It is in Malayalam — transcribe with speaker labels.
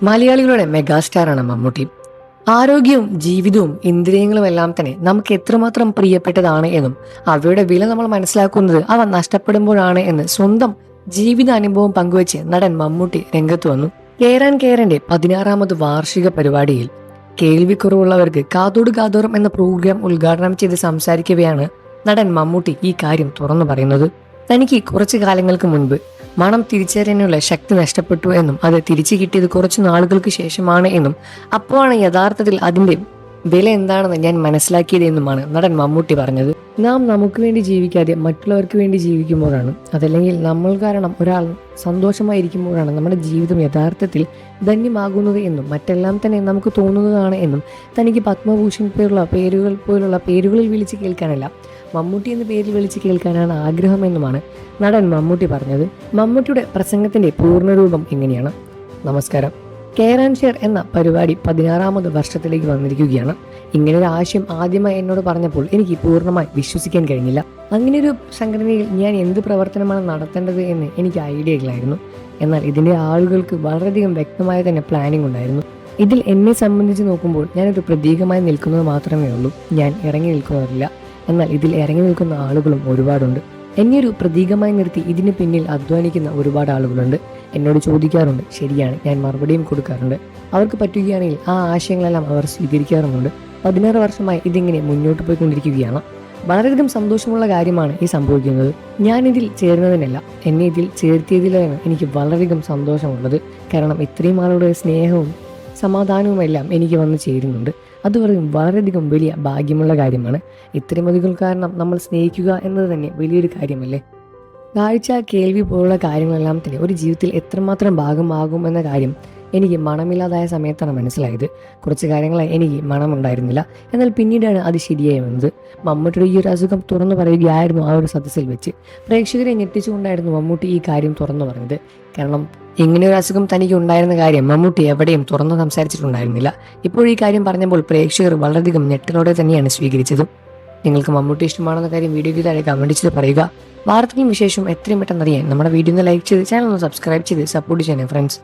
Speaker 1: മലയാളികളുടെ മെഗാസ്റ്റാറാണ് മമ്മൂട്ടി. ആരോഗ്യവും ജീവിതവും ഇന്ദ്രിയങ്ങളും എല്ലാം തന്നെ നമുക്ക് എത്രമാത്രം പ്രിയപ്പെട്ടതാണ് എന്നും അവയുടെ വില നമ്മൾ മനസ്സിലാക്കുന്നത് അവ നഷ്ടപ്പെടുമ്പോഴാണ് എന്ന് സ്വന്തം ജീവിതാനുഭവം പങ്കുവച്ച് നടൻ മമ്മൂട്ടി രംഗത്ത് വന്നു. കേറാൻ കേറന്റെ 16ാമത് വാർഷിക പരിപാടിയിൽ കേൾവിക്കുറവുള്ളവർക്ക് കാതോട് കാതോരം എന്ന പ്രോഗ്രാം ഉദ്ഘാടനം ചെയ്ത് സംസാരിക്കവെയാണ് നടൻ മമ്മൂട്ടി ഈ കാര്യം തുറന്നു പറയുന്നത്. തനിക്ക് കുറച്ചു കാലങ്ങൾക്ക് മുൻപ് മണം തിരിച്ചറിയാനുള്ള ശക്തി നഷ്ടപ്പെട്ടു എന്നും അത് തിരിച്ചു കിട്ടിയത് കുറച്ചു നാളുകൾക്ക് ശേഷമാണ് എന്നും അപ്പോഴാണ് യഥാർത്ഥത്തിൽ അതിന്റെ വില എന്താണെന്ന് ഞാൻ മനസ്സിലാക്കിയത് എന്നുമാണ് നടൻ മമ്മൂട്ടി പറഞ്ഞത്. നാം നമുക്ക് വേണ്ടി ജീവിക്കാതെ മറ്റുള്ളവർക്ക് വേണ്ടി ജീവിക്കുമ്പോഴാണ്, അതല്ലെങ്കിൽ നമ്മൾ കാരണം ഒരാൾ സന്തോഷമായിരിക്കുമ്പോഴാണ് നമ്മുടെ ജീവിതം യഥാർത്ഥത്തിൽ ധന്യമാകുന്നത് എന്നും മറ്റെല്ലാം തന്നെ നമുക്ക് തോന്നുന്നതാണ് എന്നും തനിക്ക് പത്മഭൂഷൺ പോലുള്ള പേരുകളിൽ വിളിച്ച് കേൾക്കാനല്ല, മമ്മൂട്ടി എന്ന പേരിൽ വിളിച്ച് കേൾക്കാനാണ് ആഗ്രഹമെന്നുമാണ് നടൻ മമ്മൂട്ടി പറഞ്ഞത്. മമ്മൂട്ടിയുടെ പ്രസംഗത്തിന്റെ പൂർണ്ണരൂപം ഇങ്ങനെയാണ്. നമസ്കാരം. കെയർ ആൻഡ് ഷെയർ എന്ന പരിപാടി 16ാമത് വർഷത്തിലേക്ക് വന്നിരിക്കുകയാണ്. ഇങ്ങനൊരു ആശയം ആദ്യമായി എന്നോട് പറഞ്ഞപ്പോൾ എനിക്ക് പൂർണ്ണമായി വിശ്വസിക്കാൻ കഴിഞ്ഞില്ല. അങ്ങനെയൊരു സംഘടനയിൽ ഞാൻ എന്ത് പ്രവർത്തനമാണ് നടത്തേണ്ടത് എന്ന് എനിക്ക് ഐഡിയ ഇല്ലായിരുന്നു. എന്നാൽ ഇതിന്റെ ആളുകൾക്ക് വളരെയധികം വ്യക്തമായ തന്നെ പ്ലാനിംഗ് ഉണ്ടായിരുന്നു. ഇതിൽ എന്നെ സംബന്ധിച്ച് നോക്കുമ്പോൾ ഞാനൊരു പ്രതീകമായി നിൽക്കുന്നത് മാത്രമേ ഉള്ളൂ. ഞാൻ ഇറങ്ങി നിൽക്കുന്നവരില്ല. എന്നാൽ ഇതിൽ ഇറങ്ങി നിൽക്കുന്ന ആളുകളും ഒരുപാടുണ്ട്. എന്നെ ഒരു പ്രതീകമായി നിർത്തി ഇതിന് പിന്നിൽ അധ്വാനിക്കുന്ന ഒരുപാട് ആളുകളുണ്ട്. എന്നോട് ചോദിക്കാറുണ്ട്. ശരിയാണ്, ഞാൻ മറുപടിയും കൊടുക്കാറുണ്ട്. അവർക്ക് പറ്റുകയാണെങ്കിൽ ആ ആശയങ്ങളെല്ലാം അവർ സ്വീകരിക്കാറുമുണ്ട്. 16 വർഷമായി ഇതിങ്ങനെ മുന്നോട്ട് പോയിക്കൊണ്ടിരിക്കുകയാണ്. വളരെയധികം സന്തോഷമുള്ള കാര്യമാണ് ഈ സംഭവിക്കുന്നത്. ഞാൻ ഇതിൽ ചേർന്നതിനല്ല, എന്നെ ഇതിൽ ചേർത്തിയതിലാണ് എനിക്ക് വളരെയധികം സന്തോഷമുള്ളത്. കാരണം ഇത്രയും ആളുകളുടെ സ്നേഹവും സമാധാനവും എല്ലാം എനിക്ക് വന്ന് ചേരുന്നുണ്ട്. അത് വളരെയധികം വലിയ ഭാഗ്യമുള്ള കാര്യമാണ്. ഇത്രയും കാരണം നമ്മൾ സ്നേഹിക്കുക എന്നത് തന്നെ വലിയൊരു കാര്യമല്ലേ. കാഴ്ച, കേൾവി പോലുള്ള കാര്യങ്ങളെല്ലാം തന്നെ ഒരു ജീവിതത്തിൽ എത്രമാത്രം ഭാഗമാകും എന്ന കാര്യം എനിക്ക് മണമില്ലാതായ സമയത്താണ് മനസ്സിലായത്. കുറച്ച് കാര്യങ്ങളായി എനിക്ക് മണമുണ്ടായിരുന്നില്ല. എന്നാൽ പിന്നീടാണ് അത് ശരിയായി വന്നത്. മമ്മൂട്ടിയുടെ ഈ ഒരു അസുഖം തുറന്നു പറയുകയായിരുന്നു ആ ഒരു സദസ്സിൽ വെച്ച്. പ്രേക്ഷകരെ ഞെട്ടിച്ചുകൊണ്ടായിരുന്നു മമ്മൂട്ടി ഈ കാര്യം തുറന്നു പറഞ്ഞത്. കാരണം ഇങ്ങനെയൊരു അസുഖം തനിക്ക് ഉണ്ടായിരുന്ന കാര്യം മമ്മൂട്ടി എവിടെയും തുറന്നു സംസാരിച്ചിട്ടുണ്ടായിരുന്നില്ല. ഇപ്പോൾ ഈ കാര്യം പറഞ്ഞപ്പോൾ പ്രേക്ഷകർ വളരെയധികം ഞെട്ടലോടെ തന്നെയാണ് സ്വീകരിച്ചതും. നിങ്ങൾക്ക് മമ്മൂട്ടി ഇഷ്ടമാണെന്ന കാര്യം വീഡിയോയ്ക്ക് താഴെ കമന്റ് ചെയ്ത് പറയുക. വാർത്തകളും വിശേഷവും എത്രയും പെട്ടെന്ന് അറിയാൻ നമ്മുടെ വീഡിയോ ഒന്ന് ലൈക്ക് ചെയ്ത് ചാനൽ ഒന്ന് സബ്സ്ക്രൈബ് ചെയ്ത് സപ്പോർട്ട് ചെയ്യണേ ഫ്രണ്ട്സ്.